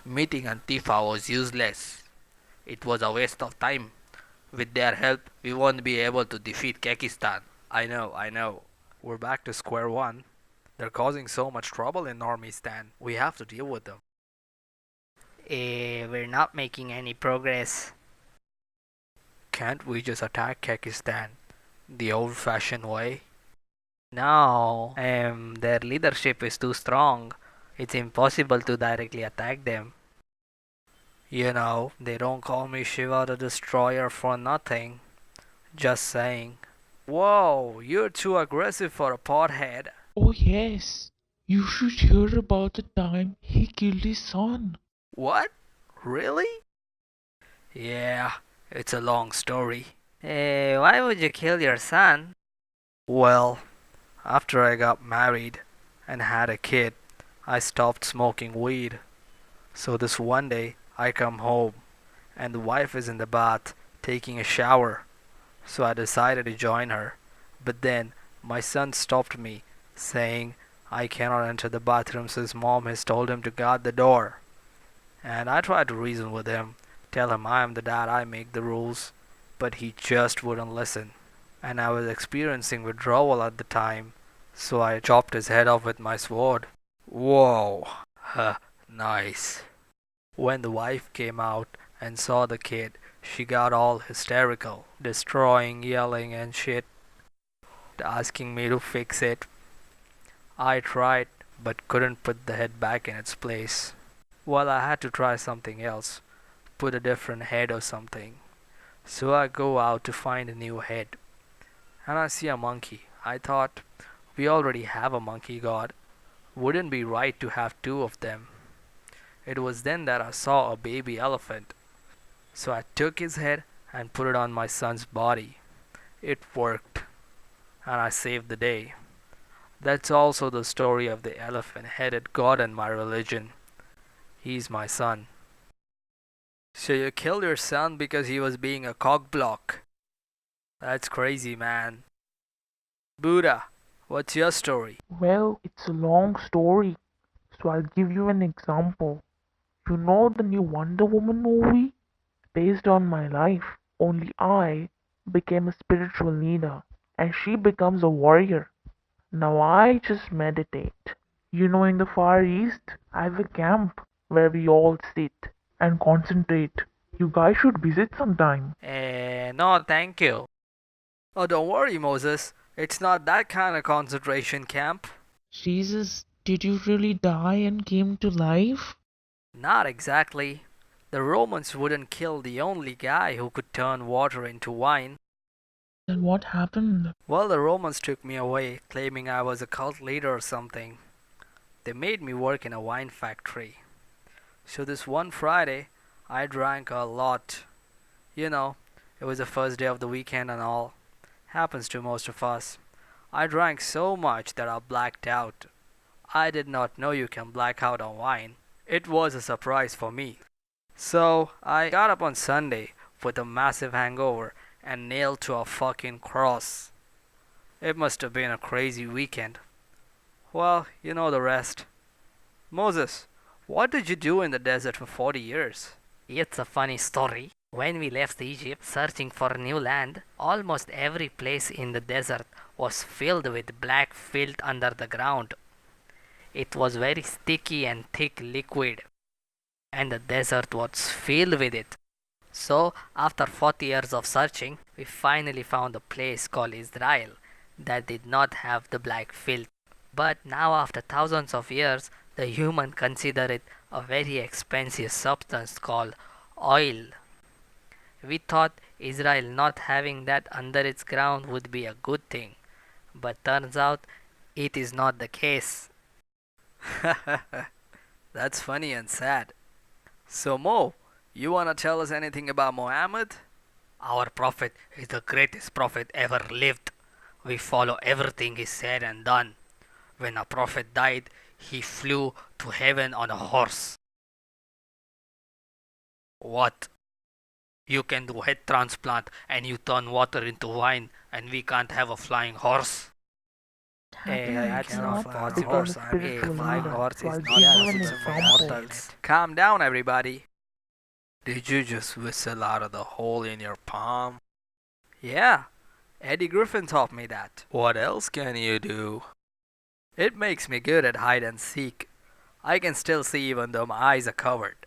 Meeting Antifa was useless. It was a waste of time. With their help, we won't be able to defeat Kekistan. I know. We're back to square one. They're causing so much trouble in Normiestan. We have to deal with them. We're not making any progress. Can't we just attack Kekistan the old fashioned way? No, their leadership is too strong. It's impossible to directly attack them. You know, they don't call me Shiva the Destroyer for nothing. Just saying. Whoa, you're too aggressive for a pothead. Oh, yes. You should hear about the time he killed his son. What? Really? Yeah, it's a long story. Why would you kill your son? Well, after I got married and had a kid, I stopped smoking weed. So this one day, I come home and the wife is in the bath taking a shower. So I decided to join her. But then my son stopped me, saying I cannot enter the bathroom since mom has told him to guard the door. And I tried to reason with him, tell him I am the dad, I make the rules, but he just wouldn't listen. And I was experiencing withdrawal at the time, so I chopped his head off with my sword. Whoa, nice. When the wife came out and saw the kid, she got all hysterical, destroying, yelling, and shit, asking me to fix it. I tried, but couldn't put the head back in its place. Well, I had to try something else, put a different head or something. So I go out to find a new head, and I see a monkey. I thought, we already have a monkey god. Wouldn't be right to have two of them. It was then that I saw a baby elephant. So I took his head and put it on my son's body. It worked, and I saved the day. That's also the story of the elephant headed god in my religion. He's my son. So you killed your son because he was being a cockblock. That's crazy, man. Buddha, what's your story? Well, it's a long story, so I'll give you an example. You know the new Wonder Woman movie? Based on my life, only I became a spiritual leader, and she becomes a warrior. Now I just meditate. You know, in the Far East, I have a camp where we all sit and concentrate. You guys should visit sometime. No, thank you. Oh, don't worry, Moses. It's not that kind of concentration camp. Jesus, did you really die and came to life? Not exactly. The Romans wouldn't kill the only guy who could turn water into wine. Then what happened? Well, the Romans took me away, claiming I was a cult leader or something. They made me work in a wine factory. So this one Friday, I drank a lot. You know, it was the first day of the weekend and all. Happens to most of us. I drank so much that I blacked out. I did not know you can black out on wine. It was a surprise for me. So I got up on Sunday with a massive hangover and nailed to a fucking cross. It must have been a crazy weekend. Well, you know the rest. Moses, what did you do in the desert for 40 years? It's a funny story. When we left Egypt searching for new land, almost every place in the desert was filled with black filth under the ground. It was very sticky and thick liquid, and the desert was filled with it. So, after 40 years of searching, we finally found a place called Israel that did not have the black filth. But now, after thousands of years, the human consider it a very expensive substance called oil. We thought Israel not having that under its ground would be a good thing, but turns out it is not the case. That's funny and sad. So, Mo, you wanna tell us anything about Muhammad? Our prophet is the greatest prophet ever lived. We follow everything he said and done. When a prophet died, he flew to heaven on a horse. What? You can do head transplant and you turn water into wine and we can't have a flying horse? Happily you I cannot cannot fly on a become a horse. I mean, spiritual flying leader. horse So is I'll not give you an possible for example. mortals. Calm down, everybody. Did you just whistle out of the hole in your palm? Yeah, Eddie Griffin taught me that. What else can you do? It makes me good at hide and seek. I can still see even though my eyes are covered.